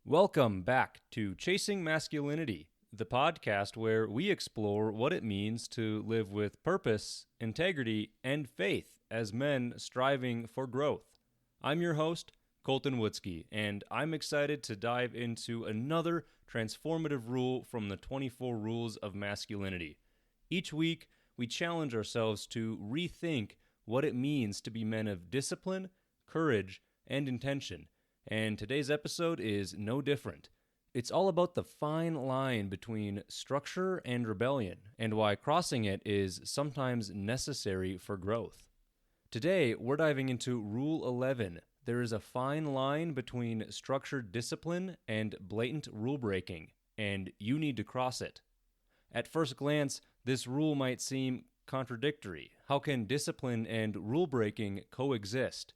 Welcome back to Chasing Masculinity, the podcast where we explore what it means to live with purpose, integrity, and faith as men striving for growth. I'm your host, Colton Wutzke, and I'm excited to dive into another transformative rule from the 24 Rules of Masculinity. Each week, we challenge ourselves to rethink what it means to be men of discipline, courage, and intention. And today's episode is no different. It's all about the fine line between structure and rebellion, and why crossing it is sometimes necessary for growth. Today, we're diving into Rule 11. There is a fine line between structured discipline and blatant rule breaking, and you need to cross it. At first glance, this rule might seem contradictory. How can discipline and rule breaking coexist?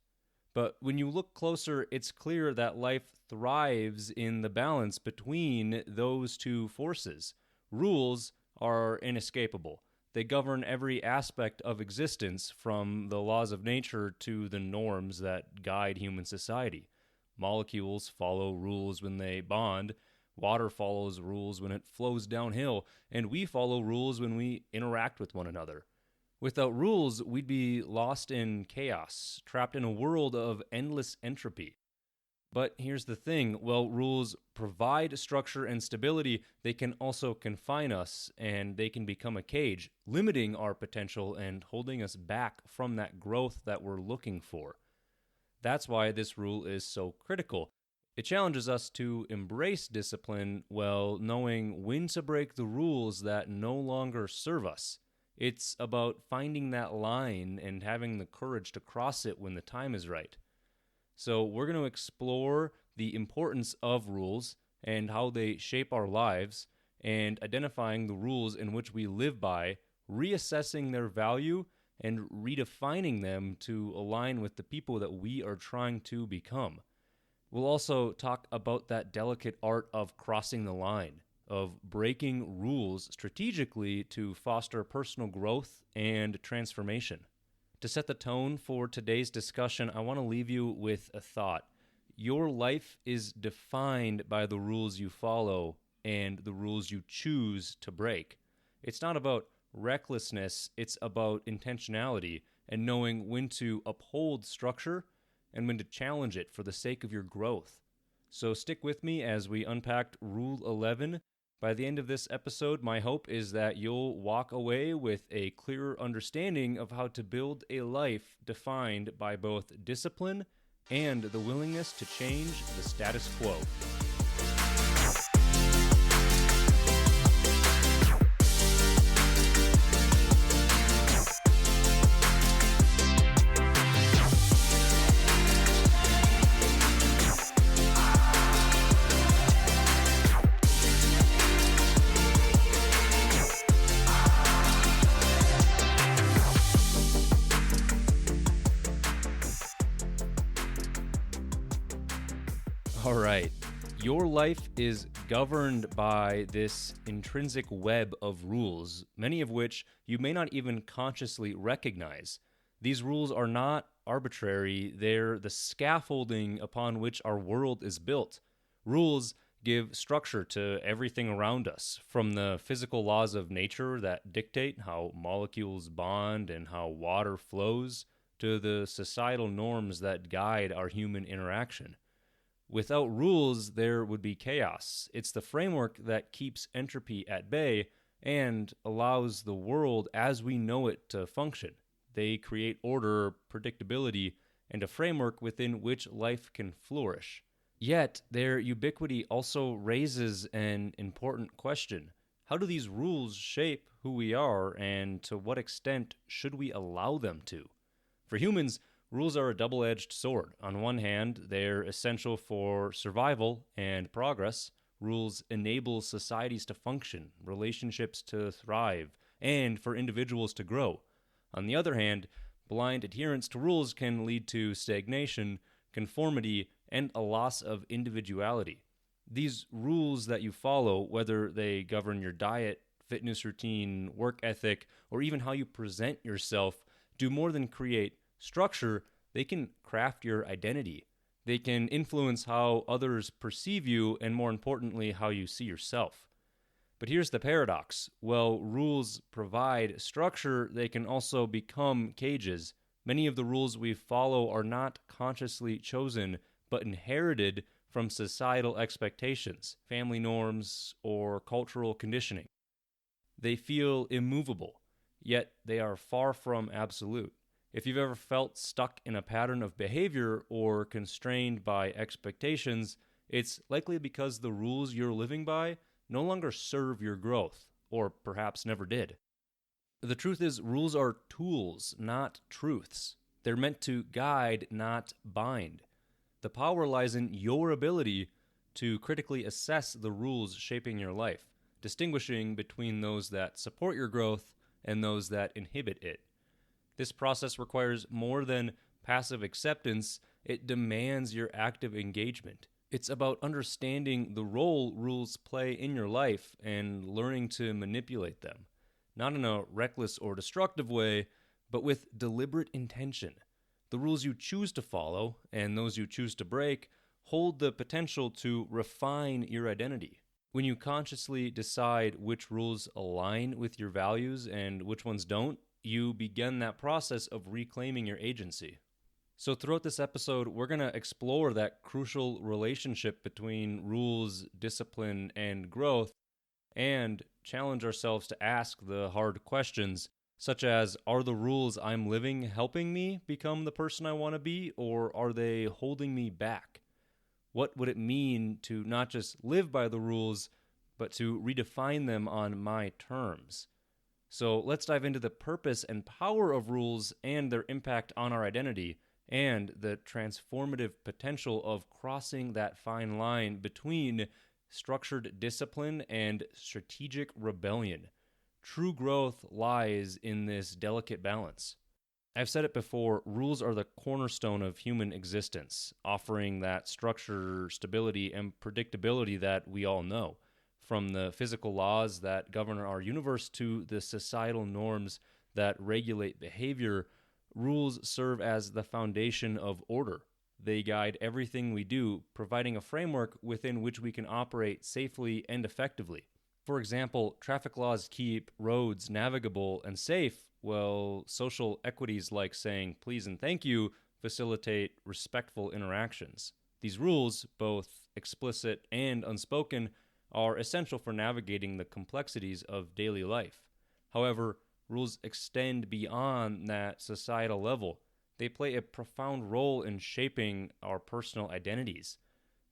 But when you look closer, it's clear that life thrives in the balance between those two forces. Rules are inescapable. They govern every aspect of existence, from the laws of nature to the norms that guide human society. Molecules follow rules when they bond, water follows rules when it flows downhill, and we follow rules when we interact with one another. Without rules, we'd be lost in chaos, trapped in a world of endless entropy. But here's the thing, while rules provide structure and stability, they can also confine us, and they can become a cage, limiting our potential and holding us back from that growth that we're looking for. That's why this rule is so critical. It challenges us to embrace discipline while knowing when to break the rules that no longer serve us. It's about finding that line and having the courage to cross it when the time is right. So we're going to explore the importance of rules and how they shape our lives, and identifying the rules in which we live by, reassessing their value, and redefining them to align with the people that we are trying to become. We'll also talk about that delicate art of crossing the line, of breaking rules strategically to foster personal growth and transformation. To set the tone for today's discussion, I want to leave you with a thought. Your life is defined by the rules you follow and the rules you choose to break. It's not about recklessness, it's about intentionality and knowing when to uphold structure and when to challenge it for the sake of your growth. So stick with me as we unpack Rule 11. By the end of this episode, my hope is that you'll walk away with a clearer understanding of how to build a life defined by both discipline and the willingness to change the status quo. All right, your life is governed by this intrinsic web of rules, many of which you may not even consciously recognize. These rules are not arbitrary, they're the scaffolding upon which our world is built. Rules give structure to everything around us, from the physical laws of nature that dictate how molecules bond and how water flows, to the societal norms that guide our human interaction. Without rules, there would be chaos. It's the framework that keeps entropy at bay and allows the world as we know it to function. They create order, predictability, and a framework within which life can flourish. Yet, their ubiquity also raises an important question. How do these rules shape who we are, and to what extent should we allow them to? For humans, rules are a double-edged sword. On one hand, they're essential for survival and progress. Rules enable societies to function, relationships to thrive, and for individuals to grow. On the other hand, blind adherence to rules can lead to stagnation, conformity, and a loss of individuality. These rules that you follow, whether they govern your diet, fitness routine, work ethic, or even how you present yourself, do more than create structure. They can craft your identity. They can influence how others perceive you and, more importantly, how you see yourself. But here's the paradox. While rules provide structure, they can also become cages. Many of the rules we follow are not consciously chosen, but inherited from societal expectations, family norms, or cultural conditioning. They feel immovable, yet they are far from absolute. If you've ever felt stuck in a pattern of behavior or constrained by expectations, it's likely because the rules you're living by no longer serve your growth, or perhaps never did. The truth is, rules are tools, not truths. They're meant to guide, not bind. The power lies in your ability to critically assess the rules shaping your life, distinguishing between those that support your growth and those that inhibit it. This process requires more than passive acceptance. It demands your active engagement. It's about understanding the role rules play in your life and learning to manipulate them, not in a reckless or destructive way, but with deliberate intention. The rules you choose to follow and those you choose to break hold the potential to refine your identity. When you consciously decide which rules align with your values and which ones don't, you begin that process of reclaiming your agency. So throughout this episode, we're going to explore that crucial relationship between rules, discipline, and growth, and challenge ourselves to ask the hard questions, such as, are the rules I'm living helping me become the person I want to be, or are they holding me back? What would it mean to not just live by the rules, but to redefine them on my terms? So let's dive into the purpose and power of rules and their impact on our identity, and the transformative potential of crossing that fine line between structured discipline and strategic rebellion. True growth lies in this delicate balance. I've said it before, rules are the cornerstone of human existence, offering that structure, stability, and predictability that we all know. From the physical laws that govern our universe to the societal norms that regulate behavior, rules serve as the foundation of order. They guide everything we do, providing a framework within which we can operate safely and effectively. For example, traffic laws keep roads navigable and safe, while social equities like saying please and thank you facilitate respectful interactions. These rules, both explicit and unspoken, are essential for navigating the complexities of daily life. However, rules extend beyond that societal level. They play a profound role in shaping our personal identities.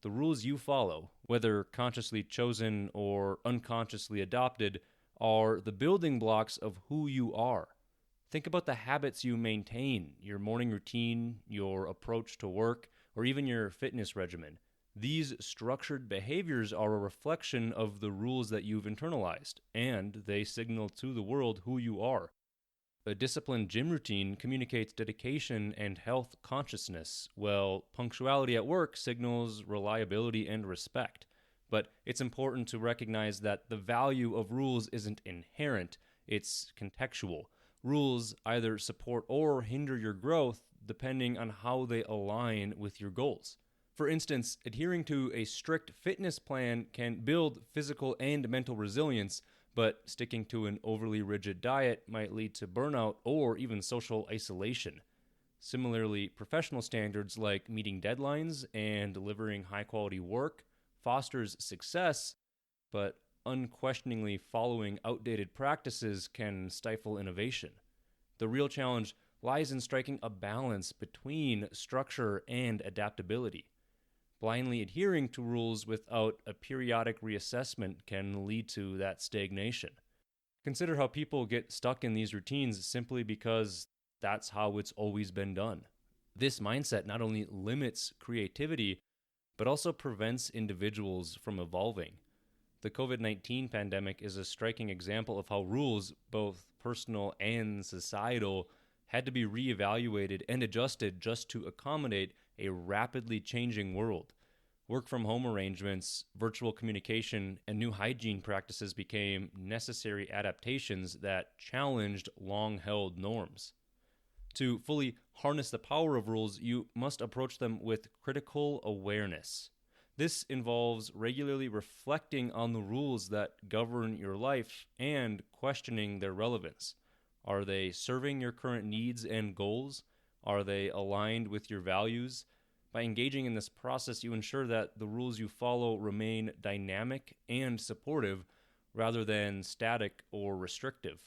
The rules you follow, whether consciously chosen or unconsciously adopted, are the building blocks of who you are. Think about the habits you maintain, your morning routine, your approach to work, or even your fitness regimen. These structured behaviors are a reflection of the rules that you've internalized, and they signal to the world who you are. A disciplined gym routine communicates dedication and health consciousness, while punctuality at work signals reliability and respect. But it's important to recognize that the value of rules isn't inherent, it's contextual. Rules either support or hinder your growth depending on how they align with your goals. For instance, adhering to a strict fitness plan can build physical and mental resilience, but sticking to an overly rigid diet might lead to burnout or even social isolation. Similarly, professional standards like meeting deadlines and delivering high-quality work fosters success, but unquestioningly following outdated practices can stifle innovation. The real challenge lies in striking a balance between structure and adaptability. Blindly adhering to rules without a periodic reassessment can lead to that stagnation. Consider how people get stuck in these routines simply because that's how it's always been done. This mindset not only limits creativity, but also prevents individuals from evolving. The COVID-19 pandemic is a striking example of how rules, both personal and societal, had to be reevaluated and adjusted just to accommodate a rapidly changing world. Work from home arrangements, virtual communication, and new hygiene practices became necessary adaptations that challenged long-held norms. To fully harness the power of rules, you must approach them with critical awareness. This involves regularly reflecting on the rules that govern your life and questioning their relevance. Are they serving your current needs and goals? Are they aligned with your values? By engaging in this process, you ensure that the rules you follow remain dynamic and supportive rather than static or restrictive.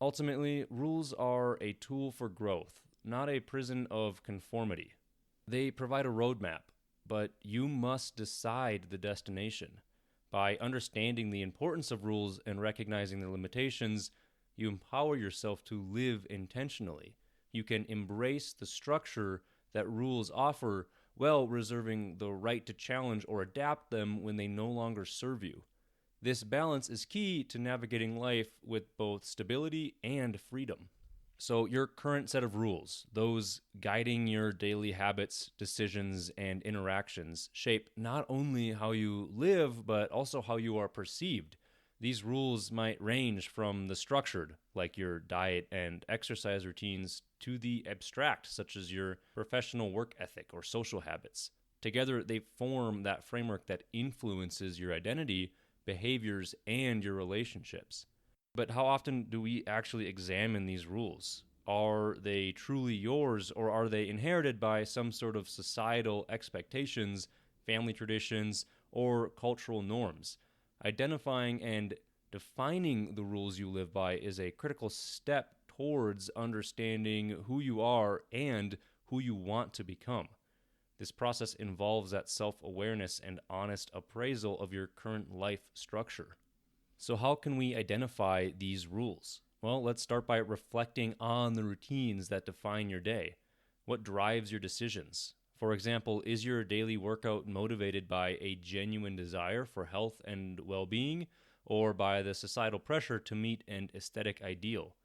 Ultimately, rules are a tool for growth, not a prison of conformity. They provide a roadmap, but you must decide the destination. By understanding the importance of rules and recognizing their limitations, you empower yourself to live intentionally. You can embrace the structure that rules offer while reserving the right to challenge or adapt them when they no longer serve you. This balance is key to navigating life with both stability and freedom. So, your current set of rules, those guiding your daily habits, decisions, and interactions, shape not only how you live, but also how you are perceived. These rules might range from the structured, like your diet and exercise routines, to the abstract, such as your professional work ethic or social habits. Together, they form that framework that influences your identity, behaviors, and your relationships. But how often do we actually examine these rules? Are they truly yours, or are they inherited by some sort of societal expectations, family traditions, or cultural norms? Identifying and defining the rules you live by is a critical step towards understanding who you are and who you want to become. This process involves that self-awareness and honest appraisal of your current life structure. So how can we identify these rules? Well, let's start by reflecting on the routines that define your day. What drives your decisions? For example, is your daily workout motivated by a genuine desire for health and well-being, or by the societal pressure to meet an aesthetic ideal?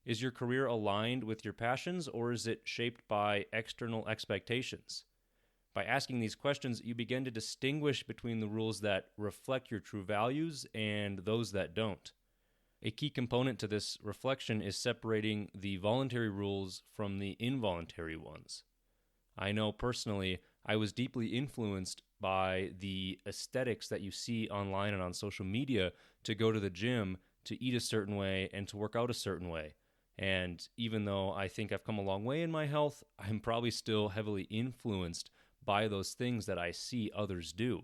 Is your career aligned with your passions, or is it shaped by external expectations? By asking these questions, you begin to distinguish between the rules that reflect your true values and those that don't. A key component to this reflection is separating the voluntary rules from the involuntary ones. I know personally, I was deeply influenced by the aesthetics that you see online and on social media to go to the gym, to eat a certain way, and to work out a certain way. And even though I think I've come a long way in my health, I'm probably still heavily influenced by those things that I see others do.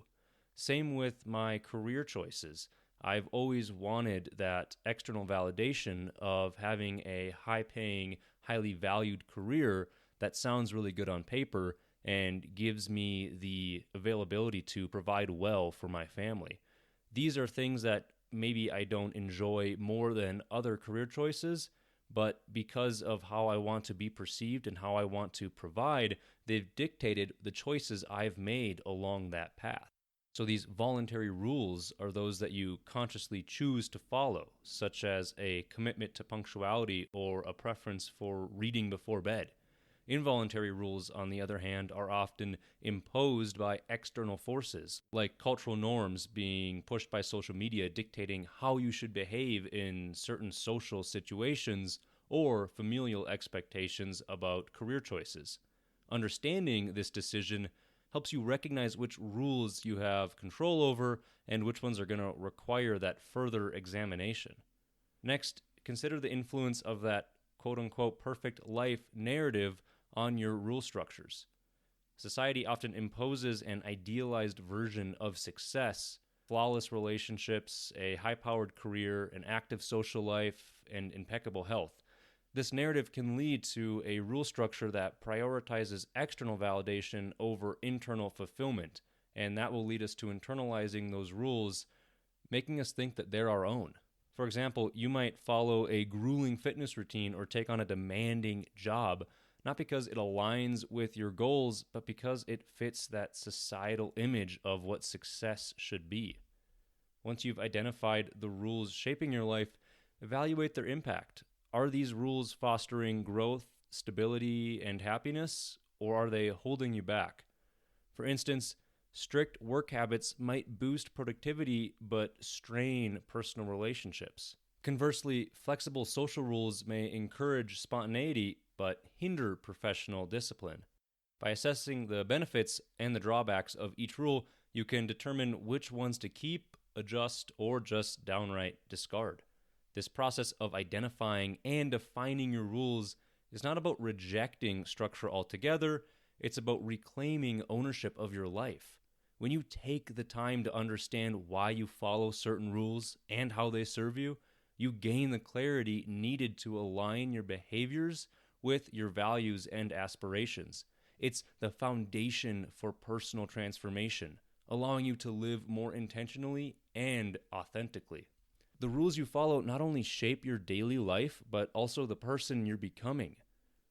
Same with my career choices. I've always wanted that external validation of having a high-paying, highly valued career that sounds really good on paper and gives me the availability to provide well for my family. These are things that maybe I don't enjoy more than other career choices, but because of how I want to be perceived and how I want to provide, they've dictated the choices I've made along that path. So these voluntary rules are those that you consciously choose to follow, such as a commitment to punctuality or a preference for reading before bed. Involuntary rules, on the other hand, are often imposed by external forces, like cultural norms being pushed by social media dictating how you should behave in certain social situations, or familial expectations about career choices. Understanding this decision helps you recognize which rules you have control over and which ones are going to require that further examination. Next, consider the influence of that quote-unquote perfect life narrative on your rule structures. Society often imposes an idealized version of success, flawless relationships, a high-powered career, an active social life, and impeccable health. This narrative can lead to a rule structure that prioritizes external validation over internal fulfillment, and that will lead us to internalizing those rules, making us think that they're our own. For example, you might follow a grueling fitness routine or take on a demanding job, not because it aligns with your goals, but because it fits that societal image of what success should be. Once you've identified the rules shaping your life, evaluate their impact. Are these rules fostering growth, stability, and happiness, or are they holding you back? For instance, strict work habits might boost productivity but strain personal relationships. Conversely, flexible social rules may encourage spontaneity but hinder professional discipline. By assessing the benefits and the drawbacks of each rule, you can determine which ones to keep, adjust, or just downright discard. This process of identifying and defining your rules is not about rejecting structure altogether, it's about reclaiming ownership of your life. When you take the time to understand why you follow certain rules and how they serve you, you gain the clarity needed to align your behaviors with your values and aspirations. It's the foundation for personal transformation, allowing you to live more intentionally and authentically. The rules you follow not only shape your daily life, but also the person you're becoming.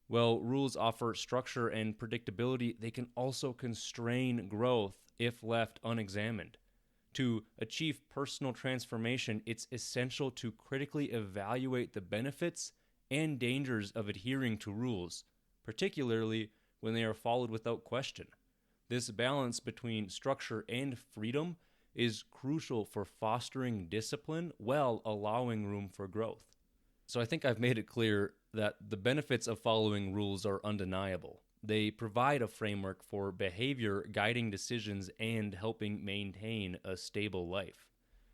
While rules offer structure and predictability, they can also constrain growth if left unexamined. To achieve personal transformation, it's essential to critically evaluate the benefits and dangers of adhering to rules, particularly when they are followed without question. This balance between structure and freedom is crucial for fostering discipline while allowing room for growth. So I think I've made it clear that the benefits of following rules are undeniable. They provide a framework for behavior, guiding decisions, and helping maintain a stable life.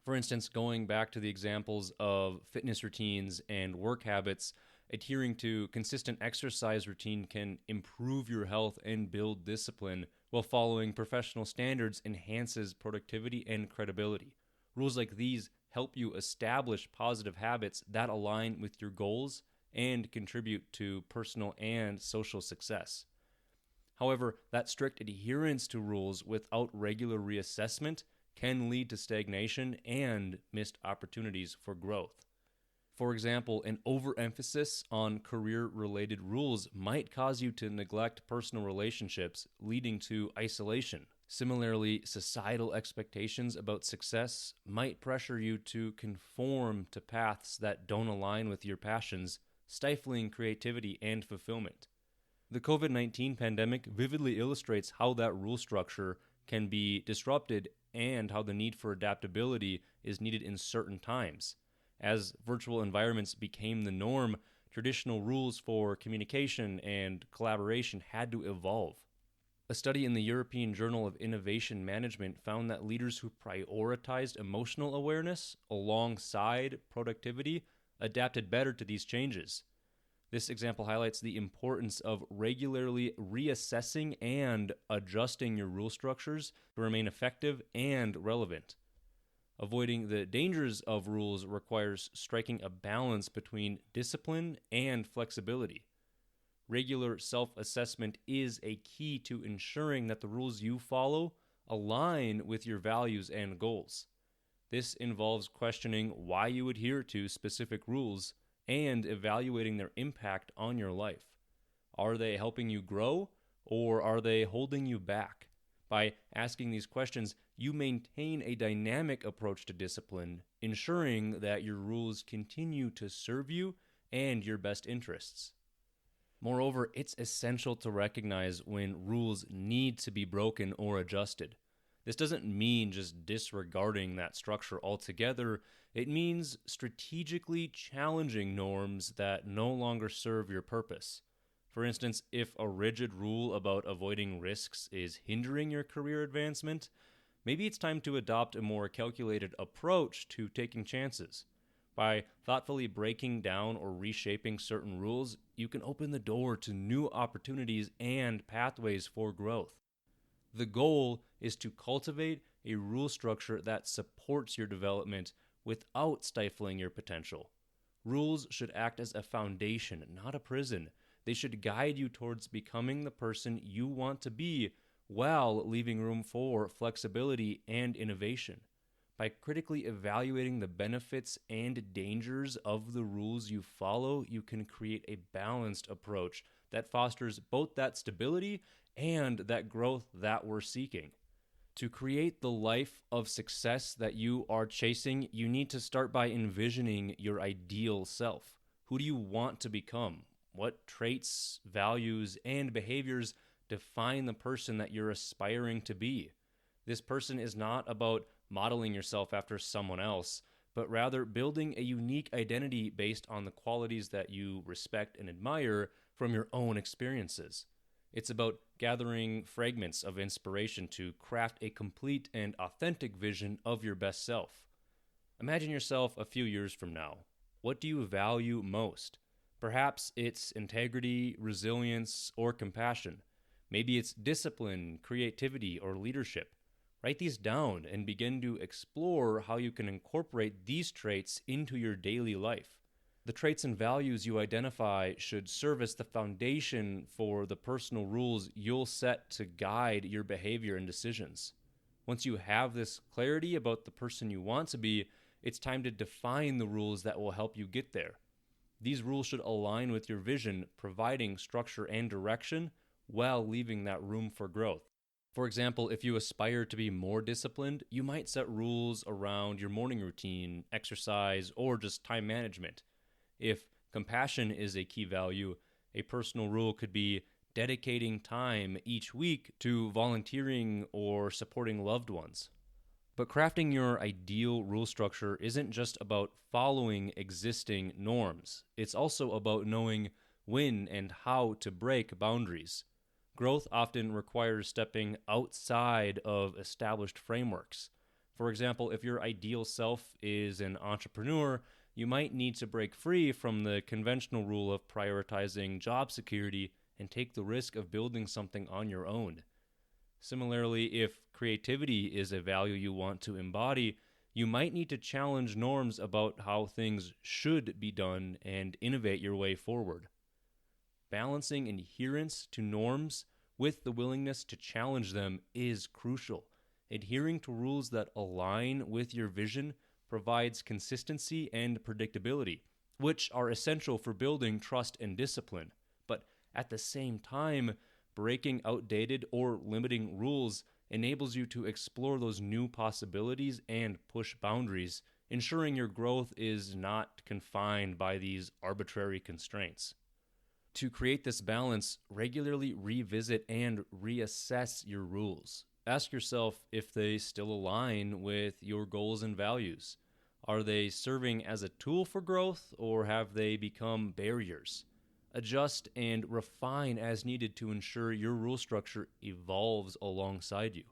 For instance, going back to the examples of fitness routines and work habits, adhering to consistent exercise routine can improve your health and build discipline, while following professional standards enhances productivity and credibility. Rules like these help you establish positive habits that align with your goals and contribute to personal and social success. However, that strict adherence to rules without regular reassessment can lead to stagnation and missed opportunities for growth. For example, an overemphasis on career-related rules might cause you to neglect personal relationships, leading to isolation. Similarly, societal expectations about success might pressure you to conform to paths that don't align with your passions, stifling creativity and fulfillment. The COVID-19 pandemic vividly illustrates how that rule structure can be disrupted and how the need for adaptability is needed in certain times. As virtual environments became the norm, traditional rules for communication and collaboration had to evolve. A study in the European Journal of Innovation Management found that leaders who prioritized emotional awareness alongside productivity adapted better to these changes. This example highlights the importance of regularly reassessing and adjusting your rule structures to remain effective and relevant. Avoiding the dangers of rules requires striking a balance between discipline and flexibility. Regular self-assessment is a key to ensuring that the rules you follow align with your values and goals. This involves questioning why you adhere to specific rules and evaluating their impact on your life. Are they helping you grow, or are they holding you back? By asking these questions, you maintain a dynamic approach to discipline, ensuring that your rules continue to serve you and your best interests. Moreover, it's essential to recognize when rules need to be broken or adjusted. This doesn't mean just disregarding that structure altogether. It means strategically challenging norms that no longer serve your purpose. For instance, if a rigid rule about avoiding risks is hindering your career advancement, maybe it's time to adopt a more calculated approach to taking chances. By thoughtfully breaking down or reshaping certain rules, you can open the door to new opportunities and pathways for growth. The goal is to cultivate a rule structure that supports your development without stifling your potential. Rules should act as a foundation, not a prison. They should guide you towards becoming the person you want to be while leaving room for flexibility and innovation. By critically evaluating the benefits and dangers of the rules you follow, you can create a balanced approach that fosters both that stability and that growth that we're seeking. To create the life of success that you are chasing, you need to start by envisioning your ideal self. Who do you want to become? What traits, values, and behaviors define the person that you're aspiring to be? This person is not about modeling yourself after someone else, but rather building a unique identity based on the qualities that you respect and admire from your own experiences. It's about gathering fragments of inspiration to craft a complete and authentic vision of your best self. Imagine yourself a few years from now. What do you value most? Perhaps it's integrity, resilience, or compassion. Maybe it's discipline, creativity, or leadership. Write these down and begin to explore how you can incorporate these traits into your daily life. The traits and values you identify should serve as the foundation for the personal rules you'll set to guide your behavior and decisions. Once you have this clarity about the person you want to be, it's time to define the rules that will help you get there. These rules should align with your vision, providing structure and direction while leaving that room for growth. For example, if you aspire to be more disciplined, you might set rules around your morning routine, exercise, or just time management. If compassion is a key value, a personal rule could be dedicating time each week to volunteering or supporting loved ones. But crafting your ideal rule structure isn't just about following existing norms. It's also about knowing when and how to break boundaries. Growth often requires stepping outside of established frameworks. For example, if your ideal self is an entrepreneur, you might need to break free from the conventional rule of prioritizing job security and take the risk of building something on your own. Similarly, if creativity is a value you want to embody, you might need to challenge norms about how things should be done and innovate your way forward. Balancing adherence to norms with the willingness to challenge them is crucial. Adhering to rules that align with your vision provides consistency and predictability, which are essential for building trust and discipline. But at the same time, breaking outdated or limiting rules enables you to explore those new possibilities and push boundaries, ensuring your growth is not confined by these arbitrary constraints. To create this balance, regularly revisit and reassess your rules. Ask yourself if they still align with your goals and values. Are they serving as a tool for growth, or have they become barriers? Adjust and refine as needed to ensure your rule structure evolves alongside you.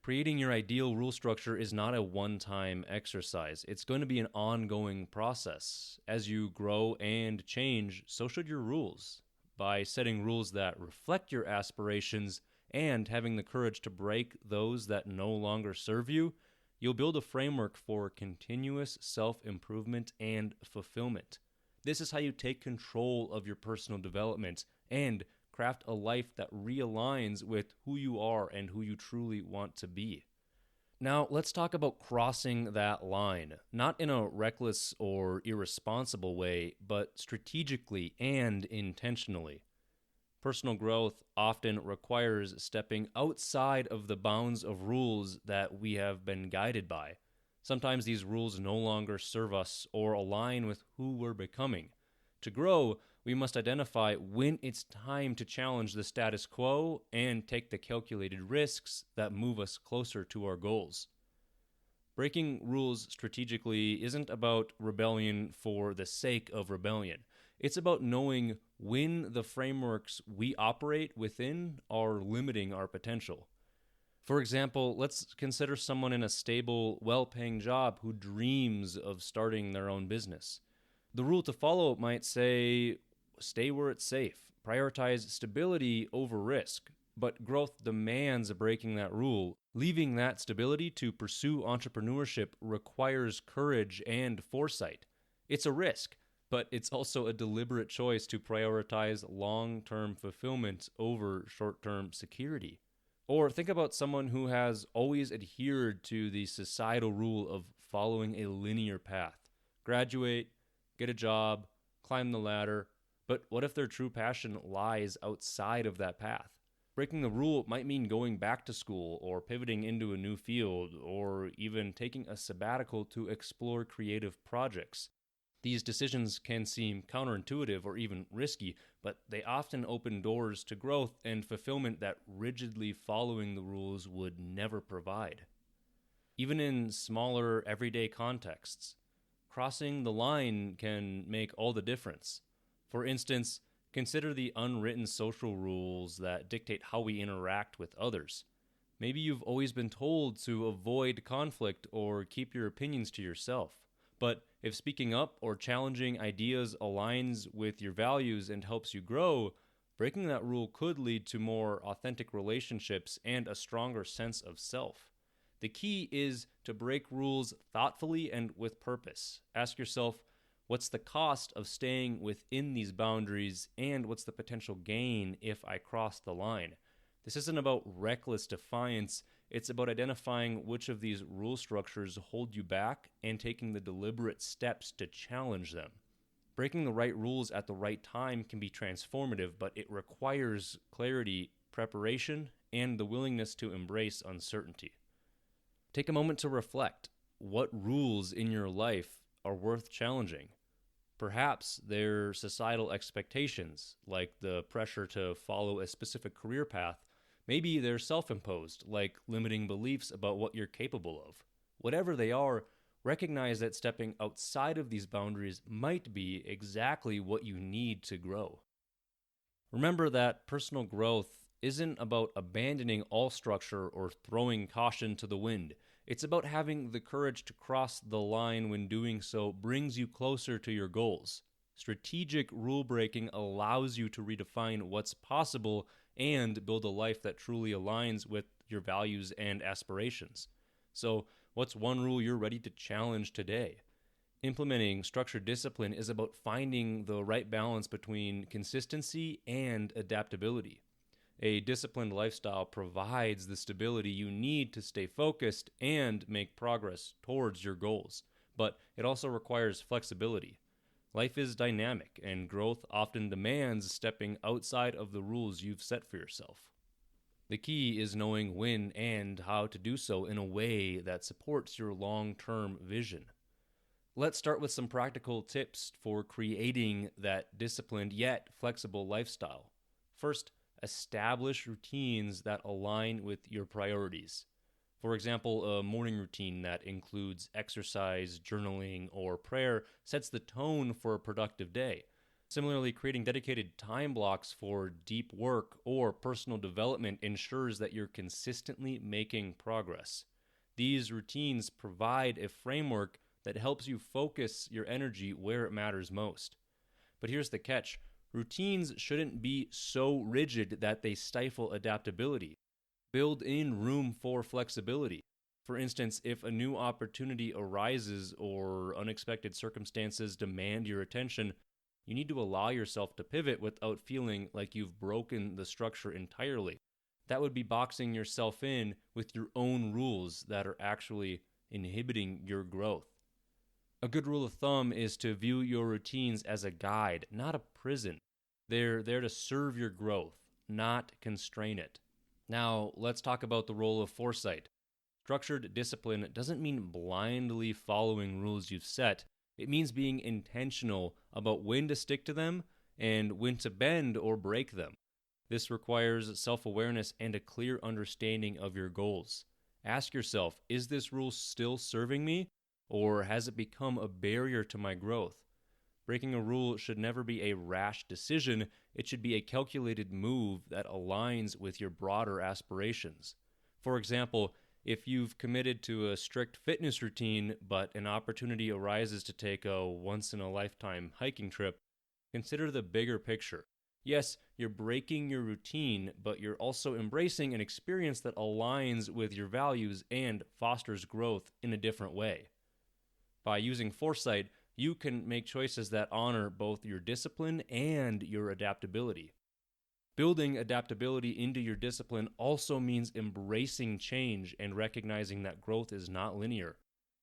Creating your ideal rule structure is not a one-time exercise. It's going to be an ongoing process. As you grow and change, so should your rules. By setting rules that reflect your aspirations and having the courage to break those that no longer serve you, you'll build a framework for continuous self-improvement and fulfillment. This is how you take control of your personal development and craft a life that realigns with who you are and who you truly want to be. Now, let's talk about crossing that line, not in a reckless or irresponsible way, but strategically and intentionally. Personal growth often requires stepping outside of the bounds of rules that we have been guided by. Sometimes these rules no longer serve us or align with who we're becoming. To grow, we must identify when it's time to challenge the status quo and take the calculated risks that move us closer to our goals. Breaking rules strategically isn't about rebellion for the sake of rebellion. It's about knowing when the frameworks we operate within are limiting our potential. For example, let's consider someone in a stable, well-paying job who dreams of starting their own business. The rule to follow might say, stay where it's safe, prioritize stability over risk, but growth demands breaking that rule. Leaving that stability to pursue entrepreneurship requires courage and foresight. It's a risk, but it's also a deliberate choice to prioritize long-term fulfillment over short-term security. Or think about someone who has always adhered to the societal rule of following a linear path. Graduate, get a job, climb the ladder, but what if their true passion lies outside of that path? Breaking the rule might mean going back to school or pivoting into a new field or even taking a sabbatical to explore creative projects. These decisions can seem counterintuitive or even risky, but they often open doors to growth and fulfillment that rigidly following the rules would never provide. Even in smaller, everyday contexts, crossing the line can make all the difference. For instance, Consider the unwritten social rules that dictate how we interact with others. Maybe you've always been told to avoid conflict or keep your opinions to yourself. But if speaking up or challenging ideas aligns with your values and helps you grow, breaking that rule could lead to more authentic relationships and a stronger sense of self. The key is to break rules thoughtfully and with purpose. Ask yourself, what's the cost of staying within these boundaries, and what's the potential gain if I cross the line? This isn't about reckless defiance, it's about identifying which of these rule structures hold you back and taking the deliberate steps to challenge them. Breaking the right rules at the right time can be transformative, but it requires clarity, preparation, and the willingness to embrace uncertainty. Take a moment to reflect. What rules in your life are worth challenging? Perhaps they're societal expectations, like the pressure to follow a specific career path. Maybe they're self-imposed, like limiting beliefs about what you're capable of. Whatever they are, recognize that stepping outside of these boundaries might be exactly what you need to grow. Remember that personal growth isn't about abandoning all structure or throwing caution to the wind. It's about having the courage to cross the line when doing so brings you closer to your goals. Strategic rule breaking allows you to redefine what's possible and build a life that truly aligns with your values and aspirations. So, what's one rule you're ready to challenge today? Implementing structured discipline is about finding the right balance between consistency and adaptability. A disciplined lifestyle provides the stability you need to stay focused and make progress towards your goals, but it also requires flexibility. Life is dynamic, and growth often demands stepping outside of the rules you've set for yourself. The key is knowing when and how to do so in a way that supports your long-term vision. Let's start with some practical tips for creating that disciplined yet flexible lifestyle. First, establish routines that align with your priorities. For example, a morning routine that includes exercise, journaling, or prayer sets the tone for a productive day. Similarly, creating dedicated time blocks for deep work or personal development ensures that you're consistently making progress. These routines provide a framework that helps you focus your energy where it matters most. But here's the catch. Routines shouldn't be so rigid that they stifle adaptability. Build in room for flexibility. For instance, if a new opportunity arises or unexpected circumstances demand your attention, you need to allow yourself to pivot without feeling like you've broken the structure entirely. That would be boxing yourself in with your own rules that are actually inhibiting your growth. A good rule of thumb is to view your routines as a guide, not a prison. They're there to serve your growth, not constrain it. Now, let's talk about the role of foresight. Structured discipline doesn't mean blindly following rules you've set. It means being intentional about when to stick to them and when to bend or break them. This requires self-awareness and a clear understanding of your goals. Ask yourself, is this rule still serving me, or has it become a barrier to my growth? Breaking a rule should never be a rash decision. It should be a calculated move that aligns with your broader aspirations. For example, if you've committed to a strict fitness routine, but an opportunity arises to take a once-in-a-lifetime hiking trip, consider the bigger picture. Yes, you're breaking your routine, but you're also embracing an experience that aligns with your values and fosters growth in a different way. By using foresight, you can make choices that honor both your discipline and your adaptability. Building adaptability into your discipline also means embracing change and recognizing that growth is not linear.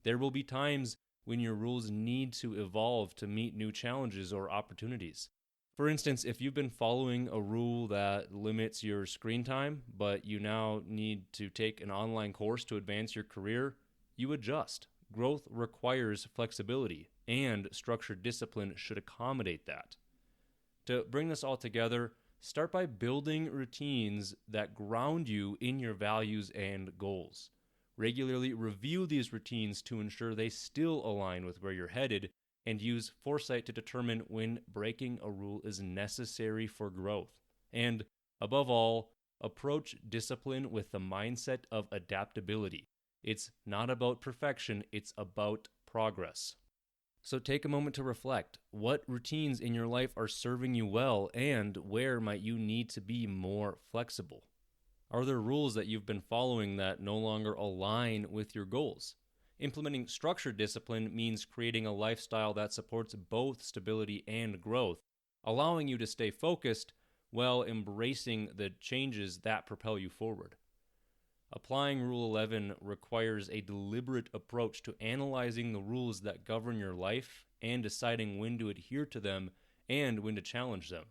There will be times when your rules need to evolve to meet new challenges or opportunities. For instance, if you've been following a rule that limits your screen time, but you now need to take an online course to advance your career, you adjust. Growth requires flexibility, and structured discipline should accommodate that. To bring this all together, start by building routines that ground you in your values and goals. Regularly review these routines to ensure they still align with where you're headed, and use foresight to determine when breaking a rule is necessary for growth. And above all, approach discipline with the mindset of adaptability. It's not about perfection, it's about progress. So take a moment to reflect. What routines in your life are serving you well, and where might you need to be more flexible? Are there rules that you've been following that no longer align with your goals? Implementing structured discipline means creating a lifestyle that supports both stability and growth, allowing you to stay focused while embracing the changes that propel you forward. Applying Rule 11 requires a deliberate approach to analyzing the rules that govern your life and deciding when to adhere to them and when to challenge them.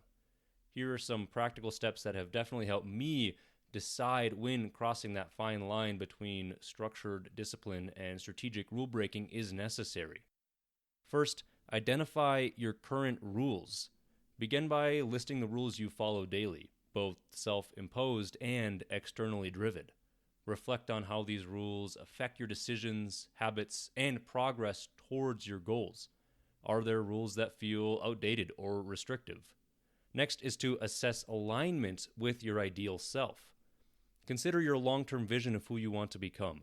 Here are some practical steps that have definitely helped me decide when crossing that fine line between structured discipline and strategic rule breaking is necessary. First, identify your current rules. Begin by listing the rules you follow daily, both self-imposed and externally driven. Reflect on how these rules affect your decisions, habits, and progress towards your goals. Are there rules that feel outdated or restrictive? Next is to assess alignment with your ideal self. Consider your long-term vision of who you want to become.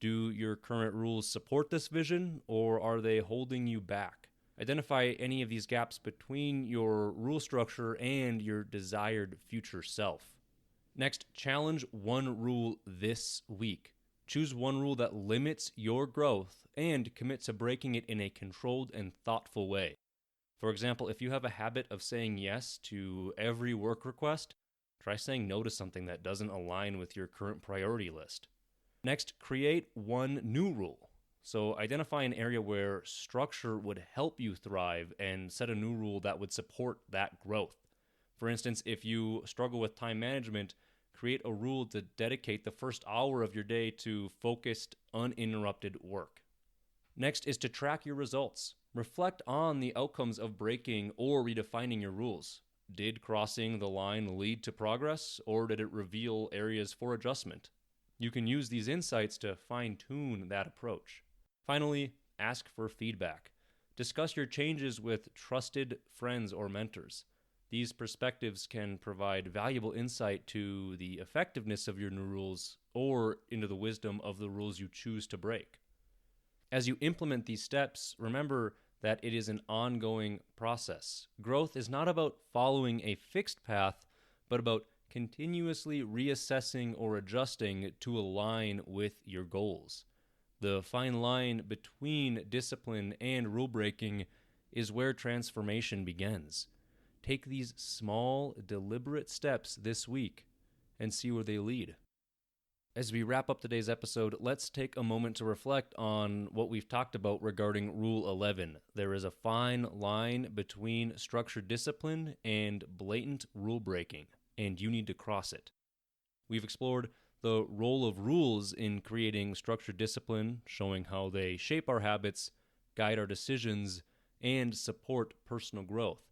Do your current rules support this vision, or are they holding you back? Identify any of these gaps between your rule structure and your desired future self. Next, challenge one rule this week. Choose one rule that limits your growth and commit to breaking it in a controlled and thoughtful way. For example, if you have a habit of saying yes to every work request, try saying no to something that doesn't align with your current priority list. Next, create one new rule. So identify an area where structure would help you thrive and set a new rule that would support that growth. For instance, if you struggle with time management, create a rule to dedicate the first hour of your day to focused, uninterrupted work. Next is to track your results. Reflect on the outcomes of breaking or redefining your rules. Did crossing the line lead to progress, or did it reveal areas for adjustment? You can use these insights to fine-tune that approach. Finally, ask for feedback. Discuss your changes with trusted friends or mentors. These perspectives can provide valuable insight to the effectiveness of your new rules or into the wisdom of the rules you choose to break. As you implement these steps, remember that it is an ongoing process. Growth is not about following a fixed path, but about continuously reassessing or adjusting to align with your goals. The fine line between discipline and rule breaking is where transformation begins. Take these small, deliberate steps this week and see where they lead. As we wrap up today's episode, let's take a moment to reflect on what we've talked about regarding Rule 11. There is a fine line between structured discipline and blatant rule breaking, and you need to cross it. We've explored the role of rules in creating structured discipline, showing how they shape our habits, guide our decisions, and support personal growth.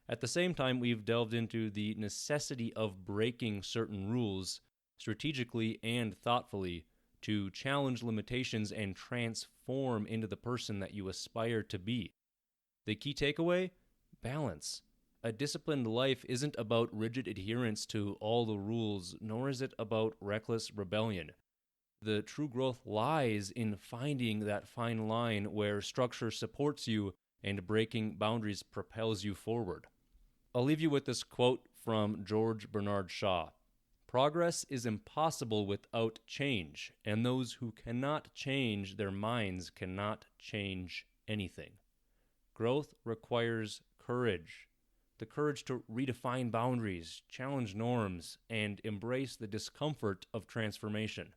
At the same time, we've delved into the necessity of breaking certain rules strategically and thoughtfully to challenge limitations and transform into the person that you aspire to be. The key takeaway? Balance. A disciplined life isn't about rigid adherence to all the rules, nor is it about reckless rebellion. The true growth lies in finding that fine line where structure supports you and breaking boundaries propels you forward. I'll leave you with this quote from George Bernard Shaw. Progress is impossible without change, and those who cannot change their minds cannot change anything. Growth requires courage. The courage to redefine boundaries, challenge norms, and embrace the discomfort of transformation.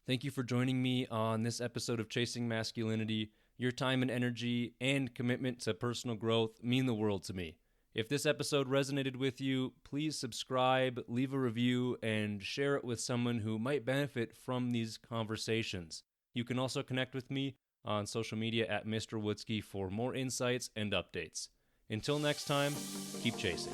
Thank you for joining me on this episode of Chasing Masculinity. Your time and energy and commitment to personal growth mean the world to me. If this episode resonated with you, please subscribe, leave a review, and share it with someone who might benefit from these conversations. You can also connect with me on social media at Mr. Wutzke for more insights and updates. Until next time, keep chasing.